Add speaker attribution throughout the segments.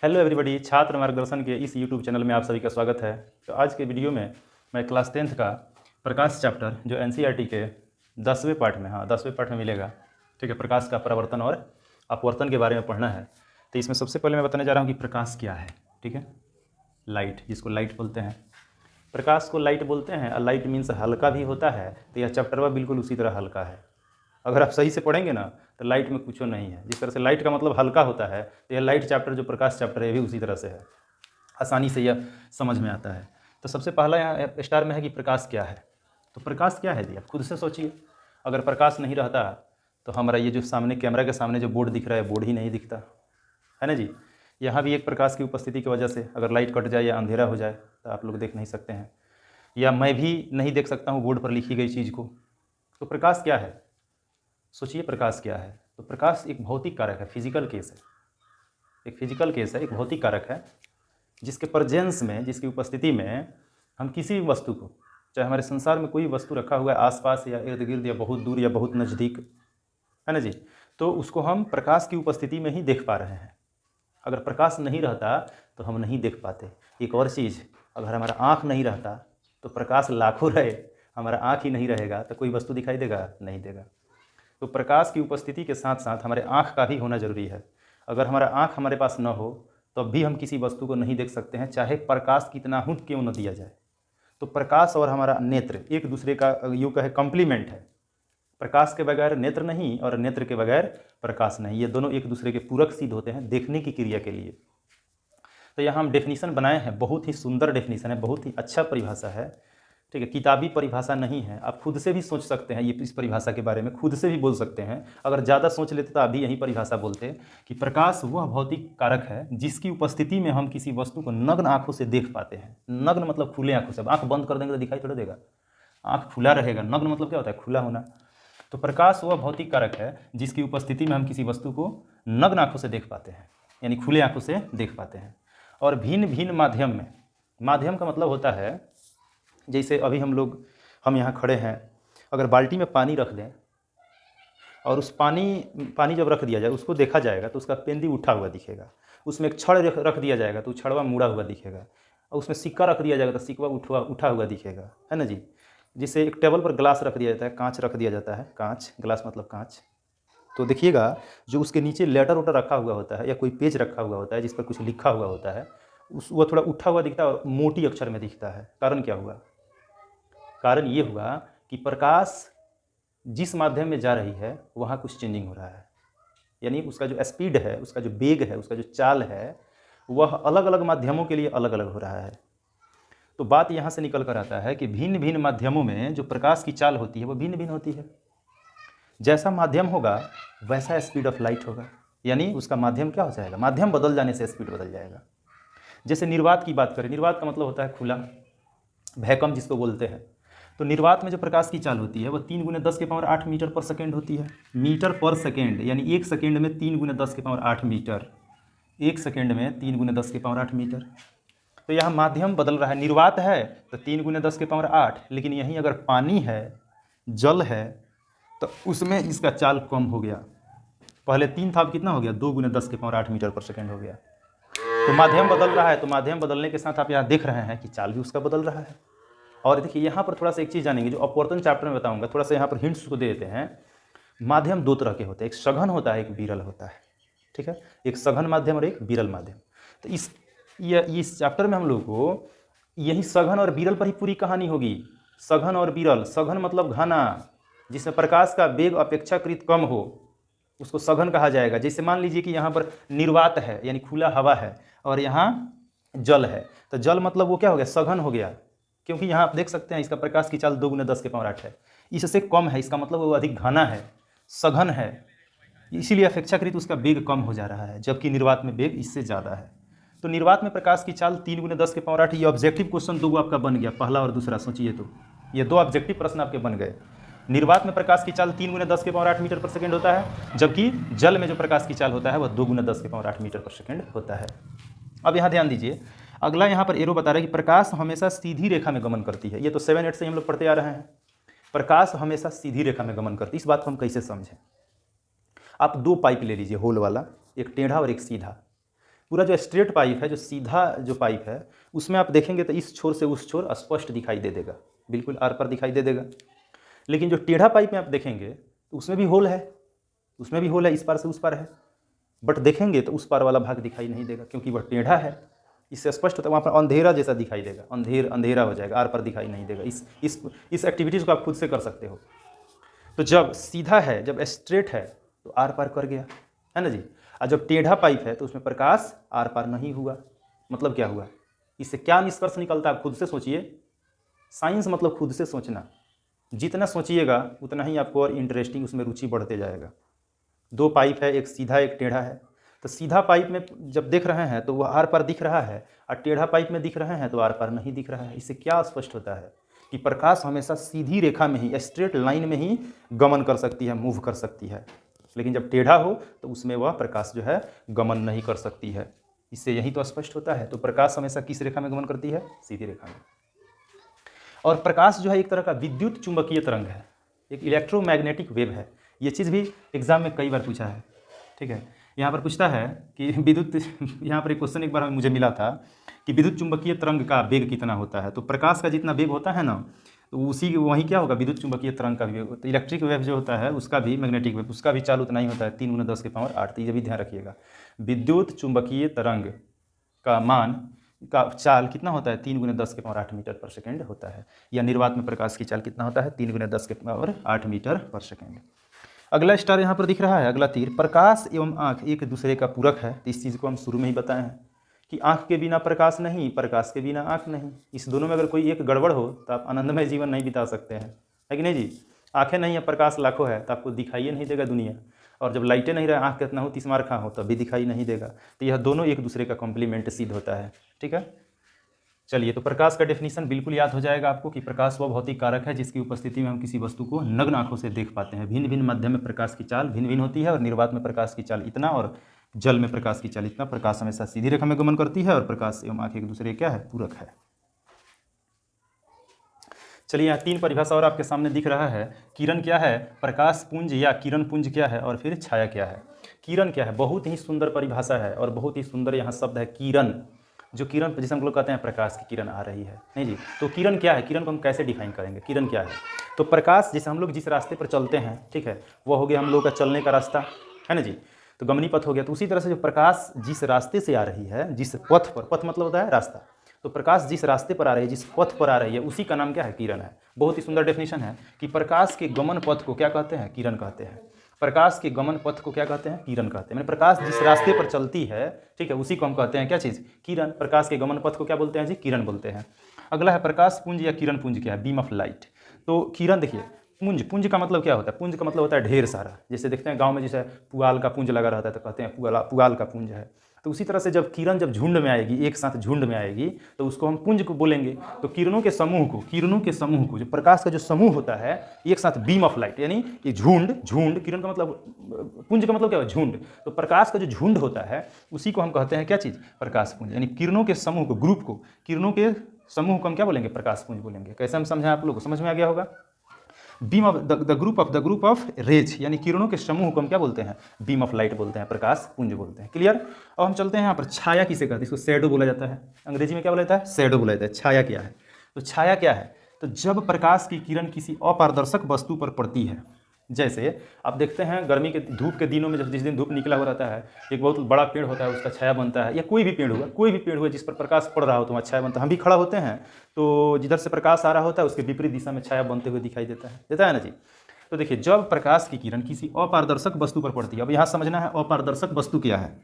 Speaker 1: Hello everybody, छात्र मार्गदर्शन के इस यूट्यूब चैनल में आप सभी का स्वागत है। तो आज के वीडियो में मैं क्लास 10th का प्रकाश चैप्टर जो एनसीईआरटी के 10वें पार्ट में 10वें पार्ट में मिलेगा, ठीक है। प्रकाश का परावर्तन और अपवर्तन के बारे में पढ़ना है। तो इसमें सबसे पहले मैं बताने जा रहा हूँ कि प्रकाश क्या है, ठीक है। लाइट, जिसको लाइट बोलते हैं, प्रकाश को लाइट बोलते हैं। और लाइट मीन्स हल्का भी होता है, तो यह चैप्टर बिल्कुल उसी तरह हल्का है। अगर आप सही से पढ़ेंगे ना तो लाइट में कुछ नहीं है। जिस तरह से लाइट का मतलब हल्का होता है, तो यह लाइट चैप्टर जो प्रकाश चैप्टर है ये भी उसी तरह से है। आसानी से यह समझ में आता है। तो सबसे पहला यहाँ स्टार में है कि प्रकाश क्या है। तो प्रकाश क्या है जी, आप खुद से सोचिए। अगर प्रकाश नहीं रहता तो हमारा ये जो सामने कैमरा के सामने जो बोर्ड दिख रहा है, बोर्ड ही नहीं दिखता है ना जी। यहाँ भी एक प्रकाश की उपस्थिति की वजह से अगर लाइट कट जाए या अंधेरा हो जाए तो आप लोग देख नहीं सकते हैं, या मैं भी नहीं देख सकता हूँ बोर्ड पर लिखी गई चीज़ को। तो प्रकाश क्या है, सोचिए प्रकाश क्या है। तो प्रकाश एक भौतिक कारक है, फिजिकल केस है, एक फिजिकल केस है, एक भौतिक कारक है जिसके प्रेजेंस में, जिसकी उपस्थिति में हम किसी भी वस्तु को, चाहे हमारे संसार में कोई वस्तु रखा हुआ है आसपास या इर्द गिर्द या बहुत दूर या बहुत नज़दीक, है ना जी, तो उसको हम प्रकाश की उपस्थिति में ही देख पा रहे हैं। अगर प्रकाश नहीं रहता तो हम नहीं देख पाते। एक और चीज़, अगर हमारा आँख नहीं रहता तो प्रकाश लाखों रहे, हमारा आँख ही नहीं रहेगा तो कोई वस्तु दिखाई देगा, नहीं देगा। तो प्रकाश की उपस्थिति के साथ साथ हमारे आँख का भी होना जरूरी है। अगर हमारा आँख हमारे पास न हो तो भी हम किसी वस्तु को नहीं देख सकते हैं, चाहे प्रकाश कितना ही क्यों न दिया जाए। तो प्रकाश और हमारा नेत्र एक दूसरे का यूँ कहे कॉम्प्लीमेंट है। प्रकाश के बगैर नेत्र नहीं और नेत्र के बगैर प्रकाश नहीं, ये दोनों एक दूसरे के पूरक सिद्ध होते हैं देखने की क्रिया के लिए। तो यहाँ हम डेफिनीशन बनाए हैं, बहुत ही सुंदर डेफिनीशन है, बहुत ही अच्छा परिभाषा है, ठीक है। किताबी परिभाषा नहीं है, आप खुद से भी सोच सकते हैं। ये इस परिभाषा के बारे में खुद से भी बोल सकते हैं। अगर ज़्यादा सोच लेते तो अभी यही परिभाषा बोलते कि प्रकाश वह भौतिक कारक है जिसकी उपस्थिति में हम किसी वस्तु को नग्न आंखों से देख पाते हैं। नग्न मतलब खुले आंखों से, आंख बंद कर देंगे तो दिखाई थोड़ा देगा, आंख खुला रहेगा। नग्न मतलब क्या होता है, खुला होना। तो प्रकाश वह भौतिक कारक है जिसकी उपस्थिति में हम किसी वस्तु को नग्न आंखों से देख पाते हैं, यानी खुले आंखों से देख पाते हैं। और भिन्न भिन्न माध्यम में, माध्यम का मतलब होता है जैसे अभी हम यहाँ खड़े हैं, अगर बाल्टी में पानी रख दें और उस पानी जब रख दिया जाए उसको देखा जाएगा तो उसका पेंदी उठा हुआ दिखेगा। उसमें एक छड़ रख दिया जाएगा तो छड़वा मुड़ा हुआ दिखेगा। और उसमें सिक्का रख दिया जाएगा तो सिक्का उठा हुआ दिखेगा, है ना जी। जिससे एक टेबल पर ग्लास रख दिया जाता है, कांच रख दिया जाता है, कांच, ग्लास मतलब कांच। तो देखिएगा जो उसके नीचे लेटर उटर रखा हुआ होता है या कोई पेज रखा हुआ होता है जिस पर कुछ लिखा हुआ होता है, वह थोड़ा उठा हुआ दिखता है और मोटी अक्षर में दिखता है। कारण क्या हुआ, कारण ये हुआ कि प्रकाश जिस माध्यम में जा रही है वहाँ कुछ चेंजिंग हो रहा है, यानी उसका जो स्पीड है, उसका जो वेग है, उसका जो चाल है, वह अलग अलग माध्यमों के लिए अलग अलग हो रहा है। तो बात यहाँ से निकल कर आता है कि भिन्न भिन्न माध्यमों में जो प्रकाश की चाल होती है वो भिन्न भिन्न होती है। जैसा माध्यम होगा वैसा स्पीड ऑफ लाइट होगा, यानी उसका माध्यम क्या हो जाएगा, माध्यम बदल जाने से स्पीड बदल जाएगा। जैसे निर्वात की बात करें, निर्वात का मतलब होता है खुला, वैक्यूम जिसको बोलते हैं। तो निर्वात में जो प्रकाश की चाल होती है वह 3 × 10⁸ मीटर पर सेकेंड होती है। मीटर पर सेकेंड, यानी एक सेकेंड में 3 × 10⁸ मीटर, एक सेकेंड में 3 × 10⁸ मीटर। तो यहाँ माध्यम बदल रहा है। निर्वात है तो 3 × 10⁸, लेकिन यहीं अगर पानी है, जल है, तो उसमें इसका चाल कम हो गया। पहले 3 था, अब कितना हो गया, 2 × 10⁸ मीटर पर सेकेंड हो गया। तो माध्यम बदल रहा है, तो माध्यम बदलने के साथ आप यहाँ देख रहे हैं कि चाल भी उसका बदल रहा है। और देखिए यहाँ पर थोड़ा सा एक चीज़ जानेंगे जो अपवर्तन चैप्टर में बताऊंगा, थोड़ा सा यहाँ पर हिंट्स को दे देते हैं। माध्यम 2 तरह के होते हैं, एक सघन होता है, एक विरल होता है, ठीक है। एक सघन माध्यम और एक विरल माध्यम। तो इस चैप्टर में हम लोग को यही सघन और विरल पर ही पूरी कहानी होगी। सघन और विरल, सघन मतलब घना, जिसमें प्रकाश का वेग अपेक्षाकृत कम हो उसको सघन कहा जाएगा। जैसे मान लीजिए कि यहाँ पर निर्वात है यानी खुला हवा है और यहाँ जल है, तो जल मतलब वो क्या हो गया, सघन हो गया, क्योंकि यहाँ आप देख सकते हैं इसका प्रकाश की चाल 2 × 10⁸ है। इससे कम है, इसका मतलब वो अधिक घना है, सघन है, इसीलिए अपेक्षाकृत उसका वेग कम हो जा रहा है, जबकि निर्वात में वेग इससे ज़्यादा है। तो निर्वात में प्रकाश की चाल 3 × 10⁸। ये ऑब्जेक्टिव क्वेश्चन 2 आपका बन गया, पहला और दूसरा, सोचिए तो ये 2 ऑब्जेक्टिव प्रश्न आपके बन गए। निर्वात में प्रकाश की चाल 3 × 10⁸ मीटर पर सेकेंड होता है, जबकि जल में जो प्रकाश की चाल होता है वह 2 × 10⁸ मीटर पर सेकेंड होता है। अब यहाँ ध्यान दीजिए, अगला यहाँ पर एरो बता रहा है कि प्रकाश हमेशा सीधी रेखा में गमन करती है। ये तो 7-8 से हम लोग पढ़ते आ रहे हैं, प्रकाश हमेशा सीधी रेखा में गमन करती है। इस बात को हम कैसे समझें, आप 2 पाइप ले लीजिए, होल वाला, एक टेढ़ा और एक सीधा। पूरा जो स्ट्रेट पाइप है, जो सीधा जो पाइप है, उसमें आप देखेंगे तो इस छोर से उस छोर स्पष्ट दिखाई दे देगा, बिल्कुल आर पार दिखाई दे देगा। लेकिन जो टेढ़ा पाइप में आप देखेंगे तो उसमें भी होल है, उसमें भी होल है, इस पार से उस पार है, बट देखेंगे तो उस पार वाला भाग दिखाई नहीं देगा क्योंकि वह टेढ़ा है। इससे स्पष्ट होता है, वहाँ पर अंधेरा जैसा दिखाई देगा, अंधेरा हो जाएगा, आर पर दिखाई नहीं देगा। इस एक्टिविटीज़ को आप खुद से कर सकते हो। तो जब सीधा है, जब स्ट्रेट है तो आर पार कर गया, है ना जी। और जब टेढ़ा पाइप है तो उसमें प्रकाश आर पार नहीं हुआ। मतलब क्या हुआ, इससे क्या निष्कर्ष निकलता है, आप खुद से सोचिए। साइंस मतलब खुद से सोचना, जितना सोचिएगा उतना ही आपको और इंटरेस्टिंग, उसमें रुचि बढ़ते जाएगा। दो पाइप है, एक सीधा एक टेढ़ा है, तो सीधा पाइप में जब देख रहे हैं तो वह आर पार दिख रहा है, और टेढ़ा पाइप में दिख रहे हैं तो आर पार नहीं दिख रहा है। इससे क्या स्पष्ट होता है कि प्रकाश हमेशा सीधी रेखा में ही, स्ट्रेट लाइन में ही गमन कर सकती है, मूव कर सकती है। लेकिन जब टेढ़ा हो तो उसमें वह प्रकाश जो है गमन नहीं कर सकती है। इससे यही तो स्पष्ट होता है। तो प्रकाश हमेशा किस रेखा में गमन करती है, सीधी रेखा में। और प्रकाश जो है एक तरह का विद्युत चुंबकीय तरंग है, एक इलेक्ट्रोमैग्नेटिक वेव है। ये चीज़ भी एग्जाम में कई बार पूछा है, ठीक है। यहाँ पर पूछता है कि विद्युत, यहाँ पर एक क्वेश्चन एक बार मुझे मिला था कि विद्युत चुंबकीय तरंग का वेग कितना होता है। तो प्रकाश का जितना वेग होता है ना, तो उसी वही क्या होगा, विद्युत चुंबकीय तरंग का भी वेग। तो इलेक्ट्रिक वेव जो होता है उसका भी, मैग्नेटिक वेव, उसका भी चाल उतना ही होता है, 3 × 10⁸ तो ये भी ध्यान रखिएगा। विद्युत चुंबकीय तरंग का मान का चाल कितना होता है, 3 × 10⁸ मीटर/सेकंड होता है। या निर्वात में प्रकाश की चाल कितना होता है, 3 × 10⁸ मीटर/सेकंड। अगला स्टार यहाँ पर दिख रहा है, अगला तीर। प्रकाश एवं आँख एक दूसरे का पूरक है। तो इस चीज़ को हम शुरू में ही बताए हैं कि आँख के बिना प्रकाश नहीं, प्रकाश के बिना आँख नहीं। इस दोनों में अगर कोई एक गड़बड़ हो तो आप आनंदमय जीवन नहीं बिता सकते हैं, है कि नहीं जी। आँखें नहीं है, प्रकाश लाखों है, तो आपको दिखाई नहीं देगा दुनिया। और जब लाइटें नहीं रहे, आँख कितना हो, 30 मार खा हो, तब भी दिखाई नहीं देगा। तो यह दोनों एक दूसरे का कॉम्प्लीमेंट सिद्ध होता है, ठीक है। चलिए, तो प्रकाश का डेफिनेशन बिल्कुल याद हो जाएगा आपको कि प्रकाश वह भौतिक कारक है जिसकी उपस्थिति में हम किसी वस्तु को नग्न आंखों से देख पाते हैं। भिन्न भिन्न माध्यम में प्रकाश की चाल भिन्न भिन्न होती है, और निर्वात में प्रकाश की चाल इतना और जल में प्रकाश की चाल इतना। प्रकाश हमेशा सीधी रेखा में गमन करती है, और प्रकाश एवं आंख एक दूसरे क्या है, पूरक है। चलिए, यहाँ 3 परिभाषा और आपके सामने दिख रहा है। किरण क्या है, प्रकाश पुंज या किरण पुंज क्या है, और फिर छाया क्या है। किरण क्या है, बहुत ही सुंदर परिभाषा है और बहुत ही सुंदर यहाँ शब्द है किरण। जो किरण, जैसे हम लोग कहते हैं प्रकाश की किरण आ रही है, नहीं जी। तो किरण क्या है, किरण को हम कैसे डिफाइन करेंगे, किरण क्या है। तो प्रकाश, जैसे हम लोग जिस रास्ते पर चलते हैं, ठीक है, वह हो गया हम लोग का चलने का रास्ता, है ना जी। तो गमनी पथ हो गया। तो उसी तरह से जो प्रकाश जिस रास्ते से आ रही है, जिस पथ पर, पथ मतलब होता है रास्ता, तो प्रकाश जिस रास्ते पर आ रही है, जिस पथ पर आ रही है, उसी का नाम क्या है, किरण है। बहुत ही सुंदर डेफिनेशन है कि प्रकाश के गमन पथ को क्या कहते हैं, किरण कहते हैं। प्रकाश के गमन पथ को क्या कहते हैं, किरण कहते हैं। मैंने प्रकाश जिस रास्ते पर चलती है, ठीक है, उसी को हम कहते हैं क्या चीज़, किरण। प्रकाश के गमन पथ को क्या बोलते हैं जी, किरण बोलते हैं। अगला है प्रकाश पुंज या किरण पुंज क्या है, बीम ऑफ लाइट। तो किरण देखिए, पुंज, पुंज का मतलब क्या होता है, पुंज का मतलब होता है ढेर सारा। जैसे देखते हैं गाँव में जैसे पुआल का पुंज लगा रहता है तो कहते हैं पुआल का पुंज है। तो उसी तरह से जब किरण जब झुंड में आएगी, एक साथ झुंड में आएगी, तो उसको हम पुंज को बोलेंगे। तो किरणों के समूह को, जो प्रकाश का जो समूह होता है एक साथ, बीम ऑफ लाइट, यानी ये झुंड, किरण का मतलब, पुंज का मतलब क्या है, झुंड। तो प्रकाश का जो झुंड होता है उसी को हम कहते हैं क्या चीज़, प्रकाश पुंज। यानी किरणों के समूह को, ग्रुप को, किरणों के समूह को हम क्या बोलेंगे, प्रकाश पुंज बोलेंगे। कैसे हम समझें, आप लोग को समझ में आ गया होगा। Beam of the group of rays, यानी किरणों के समूह को हम क्या बोलते हैं, बीम ऑफ लाइट बोलते हैं, प्रकाश पुंज बोलते हैं। क्लियर। अब हम चलते हैं यहाँ पर, छाया किसे कहते हैं, इसको शैडो बोला जाता है। अंग्रेजी में क्या बोला जाता है, शैडो बोला जाता है। छाया क्या है, तो छाया क्या है, तो जब प्रकाश की किरण किसी अपारदर्शक वस्तु पर पड़ती है। जैसे आप देखते हैं गर्मी के, धूप के दिनों में, जब जिस दिन धूप निकला हुआ रहता है, एक बहुत बड़ा पेड़ होता है, उसका छाया बनता है। या कोई भी पेड़ हुआ जिस पर प्रकाश पड़ रहा हो तो वहाँ छाया बनता है। हम भी खड़ा होते हैं तो जिधर से प्रकाश आ रहा होता है उसके विपरीत दिशा में छाया बनते हुए दिखाई देता है ना जी। तो देखिए, जब प्रकाश की किरण किसी अपारदर्शक वस्तु पर पड़ती है, अब यहाँ समझना है अपारदर्शक वस्तु क्या है।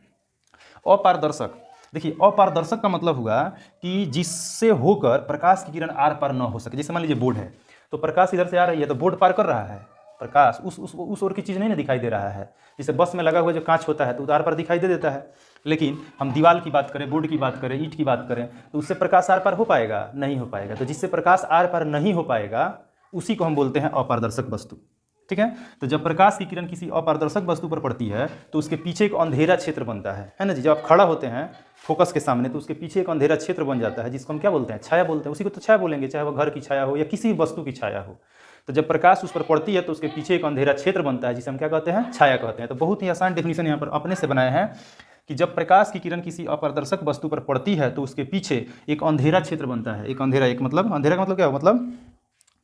Speaker 1: अपारदर्शक, देखिए, अपारदर्शक का मतलब हुआ कि जिससे होकर प्रकाश की किरण आर पार न हो सके। जैसे मान लीजिए बोर्ड है, तो प्रकाश इधर से आ रही है तो बोर्ड पार कर रहा है, प्रकाश उस ओर की चीज़ नहीं ना दिखाई दे रहा है। जैसे बस में लगा हुआ जो कांच होता है तो आर पार दिखाई दे देता है। लेकिन हम दीवार की बात करें, बोर्ड की बात करें, ईंट की बात करें, तो उससे प्रकाश आर पार हो पाएगा, नहीं हो पाएगा। तो जिससे प्रकाश आर पार नहीं हो पाएगा उसी को हम बोलते हैं अपारदर्शक वस्तु, ठीक है। तो जब प्रकाश की किरण किसी अपारदर्शक वस्तु पर पड़ती है तो उसके पीछे एक अंधेरा क्षेत्र बनता है ना जी। जब आप खड़ा होते हैं फोकस के सामने तो उसके पीछे एक अंधेरा क्षेत्र बन जाता है, जिसको हम क्या बोलते हैं, छाया बोलते हैं। उसी को तो छाया बोलेंगे, चाहे वो घर की छाया हो या किसी वस्तु की छाया हो। तो जब प्रकाश उस पर पड़ती है तो उसके पीछे एक अंधेरा क्षेत्र बनता है, जिसे हम क्या कहते हैं, छाया कहते हैं। तो बहुत ही आसान डेफिनेशन यहाँ पर अपने से बनाए हैं कि जब प्रकाश की किरण किसी अपारदर्शक वस्तु पर पड़ती है तो उसके पीछे एक अंधेरा क्षेत्र बनता है। एक अंधेरा, एक मतलब अंधेरा का मतलब क्या है, मतलब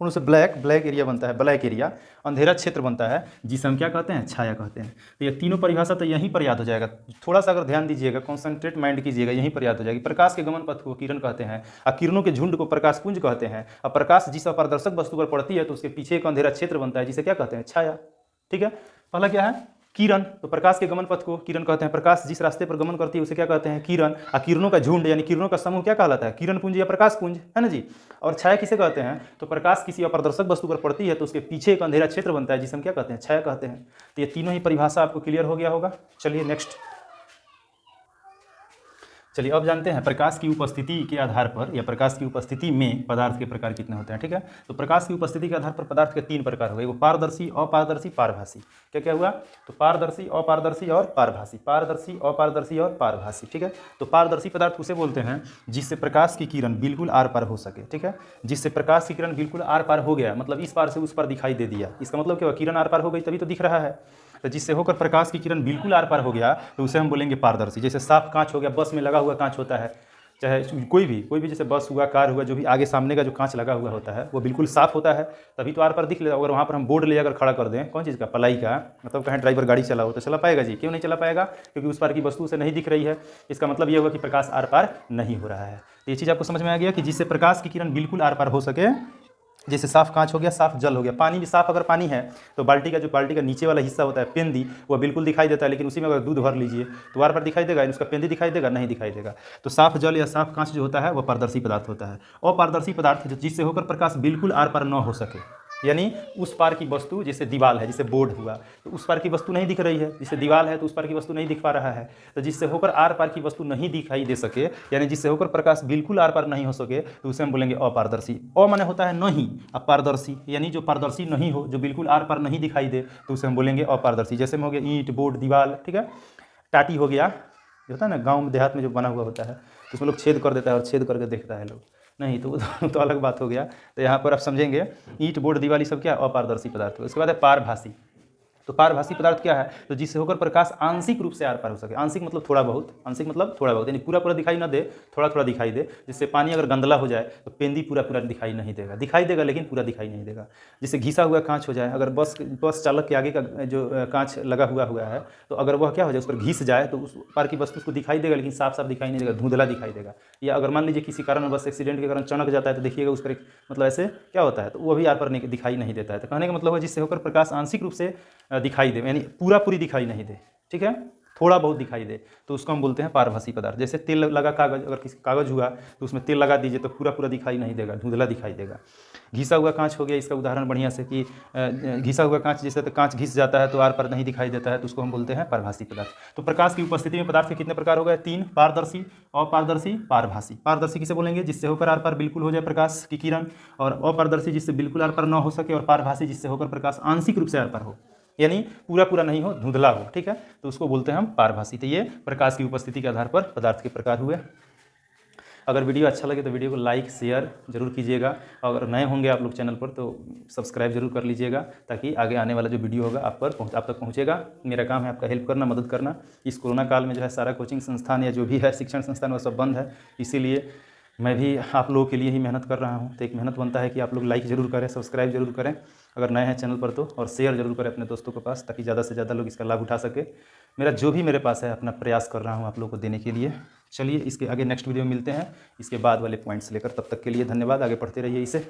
Speaker 1: उनसे ब्लैक एरिया बनता है, ब्लैक एरिया, अंधेरा क्षेत्र बनता है, जिसे हम क्या कहते हैं, छाया कहते हैं। तो ये तीनों परिभाषा तो यहीं पर याद हो जाएगा। थोड़ा सा अगर ध्यान दीजिएगा, कॉन्सेंट्रेट माइंड कीजिएगा, यहीं पर याद हो जाएगी। प्रकाश के गमन पथ को किरण कहते हैं, और किरणों के झुंड को प्रकाशपुंज कहते हैं। और प्रकाश जिस अपारदर्शक वस्तु पर पड़ती है तो उसके पीछे एक अंधेरा क्षेत्र बनता है, जिसे क्या कहते हैं, छाया। ठीक है, पहला क्या है, किरण। तो प्रकाश के गमन पथ को किरण कहते हैं। प्रकाश जिस रास्ते पर गमन करती है उसे क्या कहते हैं, किरण। और किरणों का झुंड यानी किरणों का समूह क्या कहलाता है, किरण पुंज या प्रकाश पुंज, है ना जी। और छाया किसे कहते हैं, तो प्रकाश किसी अपारदर्शक वस्तु पर पड़ती है तो उसके पीछे एक अंधेरा क्षेत्र बनता है, जिसे हम क्या कहते हैं, छाया कहते हैं। तो ये तीनों ही परिभाषा आपको क्लियर हो गया होगा। चलिए नेक्स्ट, चलिए अब जानते हैं प्रकाश की उपस्थिति के आधार पर या प्रकाश की उपस्थिति में पदार्थ के प्रकार कितने होते हैं। ठीक है, तो प्रकाश की उपस्थिति के आधार पर पदार्थ के 3 प्रकार हो गए, वो पारदर्शी, अपारदर्शी, पारभासी। क्या क्या हुआ, तो पारदर्शी, अपारदर्शी और पारभासी, पारदर्शी, अपारदर्शी और पारभासी। ठीक है, तो पारदर्शी पदार्थ उसे बोलते हैं जिससे प्रकाश की किरण बिल्कुल आर पार हो सके। ठीक है, जिससे प्रकाश की किरण बिल्कुल आर पार हो गया, मतलब इस पार से उस पार दिखाई दे दिया। इसका मतलब क्या हुआ, किरण आर पार हो गई तभी तो दिख रहा है। तो जिससे होकर प्रकाश की किरण बिल्कुल आर पार हो गया तो उसे हम बोलेंगे पारदर्शी। जैसे साफ कांच हो गया, बस में लगा हुआ कांच होता है, चाहे कोई भी जैसे बस हुआ, कार हुआ, जो भी आगे सामने का जो कांच लगा हुआ होता है वो बिल्कुल साफ होता है, तभी तो आर पार दिख लेगा। अगर वहाँ पर हम बोर्ड ले अगर खड़ा कर दें, कौन चीज़ का, पलाई का, मतलब कहीं ड्राइवर गाड़ी चला हो तो चला पाएगा जी, क्यों नहीं चला पाएगा, क्योंकि उस पार की वस्तु से नहीं दिख रही है। इसका मतलब ये होगा कि प्रकाश आर पार नहीं हो रहा है। तो ये चीज़ आपको समझ में आ गया कि जिससे प्रकाश की किरण बिल्कुल आर पार हो सके, जैसे साफ कांच हो गया, साफ जल हो गया, पानी भी साफ अगर पानी है तो बाल्टी का नीचे वाला हिस्सा होता है पेंदी, वो बिल्कुल दिखाई देता है, लेकिन उसी में अगर दूध भर लीजिए तो बार बार दिखाई देगा, उसका पेंदी दिखाई देगा, नहीं दिखाई देगा। तो साफ जल या साफ कांच जो होता है वो पारदर्शी पदार्थ होता है। अपारदर्शी पदार्थ जिससे होकर प्रकाश बिल्कुल आर पार न हो सके, यानी उस पार की वस्तु, जैसे दीवार है, जैसे बोर्ड हुआ, तो उस पार की वस्तु नहीं दिख रही है, जैसे दीवार है तो उस पार की वस्तु नहीं दिख पा रहा है। तो जिससे होकर आर पार की वस्तु नहीं दिखाई दे सके, यानी जिससे होकर प्रकाश बिल्कुल आर पार नहीं हो सके, तो उसे हम बोलेंगे अपारदर्शी। अ माने होता है नहीं, अपारदर्शी यानी जो पारदर्शी नहीं हो, जो बिल्कुल आर पार नहीं दिखाई दे, तो उसे हम बोलेंगे अपारदर्शी। जैसे में हो गया ईंट, बोर्ड, दीवार। ठीक है, टाटी हो गया, जो होता है ना गाँव देहात में जो बना हुआ होता है, तो उसमें लोग छेद कर देता है और छेद करके देखता है लोग, नहीं तो अलग बात हो गया। तो यहाँ पर आप समझेंगे ईंट, बोर्ड, दीवार सब क्या, अपारदर्शी पदार्थ। उसके बाद है पारभासी। तो पारभासी पदार्थ क्या है, तो जिससे होकर प्रकाश आंशिक रूप से आर पार हो सके। आंशिक मतलब थोड़ा बहुत, आंशिक मतलब थोड़ा बहुत, यानी पूरा पूरा दिखाई ना दे, थोड़ा थोड़ा दिखाई दे। जिससे पानी अगर गंदला हो जाए तो पेंदी पूरा पूरा दिखाई नहीं देगा, दिखाई देगा लेकिन पूरा दिखाई नहीं देगा। जिससे घिसा हुआ कांच हो जाए, अगर बस चालक के आगे का जो कांच लगा हुआ है, तो अगर वह क्या हो जाए, उस पर घिस जाए तो उस पार की वस्तु उसको दिखाई देगा, लेकिन साफ साफ दिखाई नहीं देगा, धुंधला दिखाई देगा। या अगर मान लीजिए किसी कारण बस एक्सीडेंट के कारण चमक जाता है तो देखिएगा उस पर एक मतलब ऐसे क्या होता है, तो वो भी आर पार दिखाई नहीं देता है। तो कहने का मतलब है जिससे होकर प्रकाश आंशिक रूप से दिखाई दे, यानी पूरा पूरी दिखाई नहीं दे। ठीक है, थोड़ा बहुत दिखाई दे, तो उसको हम बोलते हैं पारभासी पदार्थ। जैसे तेल लगा कागज, अगर किसी कागज हुआ तो उसमें तेल लगा दीजिए तो पूरा पूरा दिखाई नहीं देगा, धुंधला दिखाई देगा। घिसा हुआ कांच हो गया, इसका उदाहरण बढ़िया से कि घिसा हुआ कांच, जैसे तो कांच घिस जाता है तो आर पार नहीं दिखाई देता है, तो उसको हम बोलते हैं पारभासी पदार्थ। तो प्रकाश की उपस्थिति में पदार्थ के कितने प्रकार हो गए, 3, पारदर्शी, अपारदर्शी, पारभासी। पारदर्शी किसे बोलेंगे, जिससे होकर आर पार बिल्कुल हो जाए प्रकाश की किरण, और अपारदर्शी जिससे बिल्कुल आर पार न हो सके, और पारभासी जिससे होकर प्रकाश आंशिक रूप से आर पार हो, यानी पूरा पूरा नहीं हो, धुंधला हो। ठीक है, तो उसको बोलते हैं हम पारभासी। तो ये प्रकाश की उपस्थिति के आधार पर पदार्थ के प्रकार हुए। अगर वीडियो अच्छा लगे तो वीडियो को लाइक शेयर जरूर कीजिएगा। अगर नए होंगे आप लोग चैनल पर तो सब्सक्राइब जरूर कर लीजिएगा, ताकि आगे आने वाला जो वीडियो होगा आप तक पहुँचेगा। मेरा काम है आपका हेल्प करना, मदद करना। इस कोरोना काल में जो है सारा कोचिंग संस्थान या जो भी है शिक्षण संस्थान वो सब बंद है, इसीलिए मैं भी आप लोगों के लिए ही मेहनत कर रहा हूँ। तो एक मेहनत बनता है कि आप लोग लाइक ज़रूर करें, सब्सक्राइब जरूर करें अगर नए हैं चैनल पर तो, और शेयर जरूर करें अपने दोस्तों के पास, ताकि ज़्यादा से ज़्यादा लोग इसका लाभ उठा सके। मेरा जो भी मेरे पास है अपना प्रयास कर रहा हूँ आप लोगों को देने के लिए। चलिए इसके आगे नेक्स्ट वीडियो में मिलते हैं, इसके बाद वाले पॉइंट्स लेकर। तब तक के लिए धन्यवाद, आगे पढ़ते रहिए इसे।